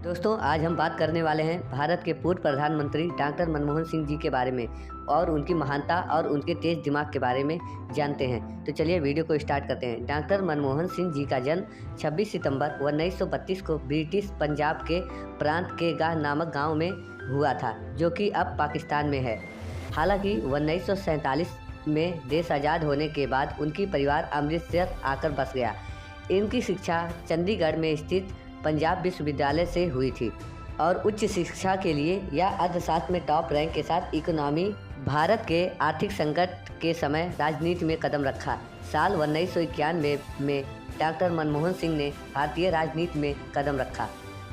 दोस्तों, आज हम बात करने वाले हैं भारत के पूर्व प्रधानमंत्री डॉक्टर मनमोहन सिंह जी के बारे में और उनकी महानता और उनके तेज दिमाग के बारे में जानते हैं। तो चलिए वीडियो को स्टार्ट करते हैं। डॉक्टर मनमोहन सिंह जी का जन्म 26 सितंबर 1932 को ब्रिटिश पंजाब के प्रांत के गाह नामक गांव में हुआ था, जो कि अब पाकिस्तान में है। हालांकि 1947 में देश आज़ाद होने के बाद उनकी परिवार अमृतसर आकर बस गया। इनकी शिक्षा चंडीगढ़ में स्थित पंजाब विश्वविद्यालय से हुई थी और उच्च शिक्षा के लिए यह अर्थशास्त्र में टॉप रैंक के साथ इकोनॉमी। भारत के आर्थिक संकट के समय राजनीति में कदम रखा। साल 1991 में डॉक्टर मनमोहन सिंह ने भारतीय राजनीति में कदम रखा।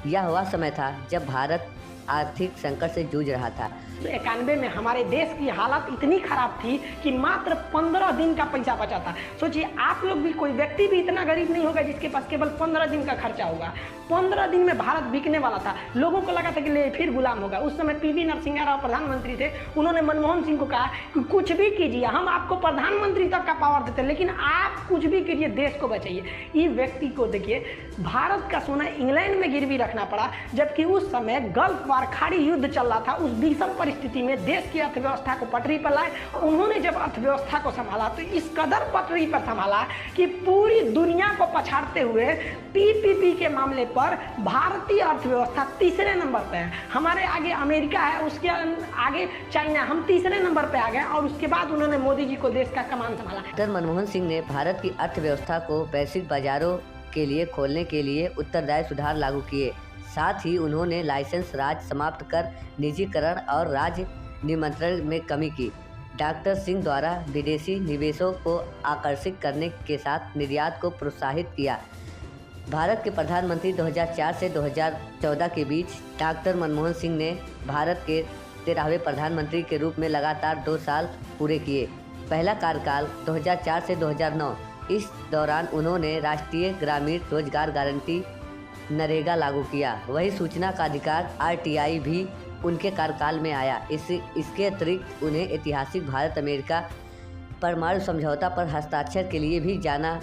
यह वह समय था जब भारत आर्थिक संकट से जूझ रहा था। 91 में हमारे देश की हालत इतनी खराब थी कि मात्र 15 दिन का पैसा बचा था। सोचिए, आप लोग भी, कोई व्यक्ति भी इतना गरीब नहीं होगा जिसके पास केवल 15 दिन का खर्चा होगा। 15 दिन में भारत बिकने वाला था। लोगों को लगा था कि ले फिर गुलाम होगा। उस समय पीवी नरसिम्हा राव प्रधानमंत्री थे। उन्होंने मनमोहन सिंह को कहा कि कुछ भी कीजिए, हम आपको प्रधानमंत्री तक का पावर देते हैं, लेकिन आप कुछ भी कीजिए, देश को बचाइए। इस व्यक्ति को देखिए, भारत का सोना इंग्लैंड में गिरवी रखना पड़ा, जबकि उस समय गल्फ वार खाड़ी युद्ध चल रहा था। उस विषम परिस्थिति में देश की अर्थव्यवस्था को पटरी पर लाए। उन्होंने जब अर्थव्यवस्था को संभाला तो इस कदर पटरी पर संभाला कि पूरी दुनिया को पछाड़ते हुए पीपीपी के मामले पर भारतीय अर्थव्यवस्था तीसरे नंबर पे है। हमारे आगे अमेरिका है, उसके आगे चाइना, हम तीसरे नंबर पे आ गए। और उसके बाद उन्होंने मोदी जी को देश का कमान संभाला। डॉक्टर मनमोहन सिंह ने भारत की अर्थव्यवस्था को वैश्विक बाजारों के लिए खोलने के लिए उत्तरदायी सुधार लागू किए। साथ ही उन्होंने लाइसेंस राज समाप्त कर निजीकरण और राज्य नियंत्रण में कमी की। डॉक्टर सिंह द्वारा विदेशी निवेशों को आकर्षित करने के साथ निर्यात को प्रोत्साहित किया। भारत के प्रधानमंत्री 2004 से 2014 के बीच डॉक्टर मनमोहन सिंह ने भारत के 13वें प्रधानमंत्री के रूप में लगातार 2 साल पूरे किए। पहला कार्यकाल 2004 से 2009। इस दौरान उन्होंने राष्ट्रीय ग्रामीण रोजगार गारंटी नरेगा लागू किया। वही सूचना का अधिकार RTI भी उनके कार्यकाल में आया। इसके अतिरिक्त उन्हें ऐतिहासिक भारत अमेरिका परमाणु समझौता पर हस्ताक्षर के लिए भी जाना।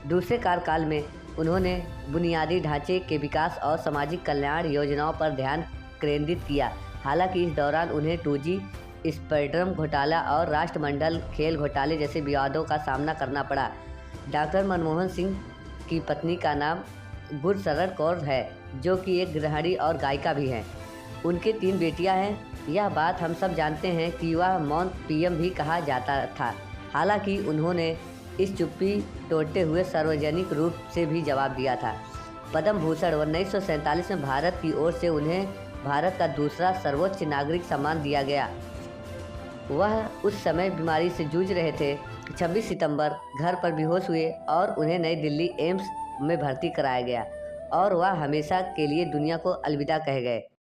दूसरे कार्यकाल में उन्होंने बुनियादी ढांचे के विकास और सामाजिक कल्याण योजनाओं पर ध्यान केंद्रित किया। हालांकि इस दौरान उन्हें 2G स्पेक्ट्रम घोटाला और राष्ट्रमंडल खेल घोटाले जैसे विवादों का सामना करना पड़ा। डॉक्टर मनमोहन सिंह की पत्नी का नाम गुरशरण कौर है, जो कि एक गृहिणी और गायिका भी हैं। उनके 3 बेटियां हैं। यह बात हम सब जानते हैं कि वह मौन PM भी कहा जाता था। हालांकि उन्होंने इस चुप्पी तोड़ते हुए सार्वजनिक रूप से भी जवाब दिया था। पद्म भूषण 1947 में भारत की ओर से उन्हें भारत का दूसरा सर्वोच्च नागरिक सम्मान दिया गया। वह उस समय बीमारी से जूझ रहे थे। 26 सितंबर घर पर बेहोश हुए और उन्हें नई दिल्ली एम्स में भर्ती कराया गया और वह हमेशा के लिए दुनिया को अलविदा कह गए।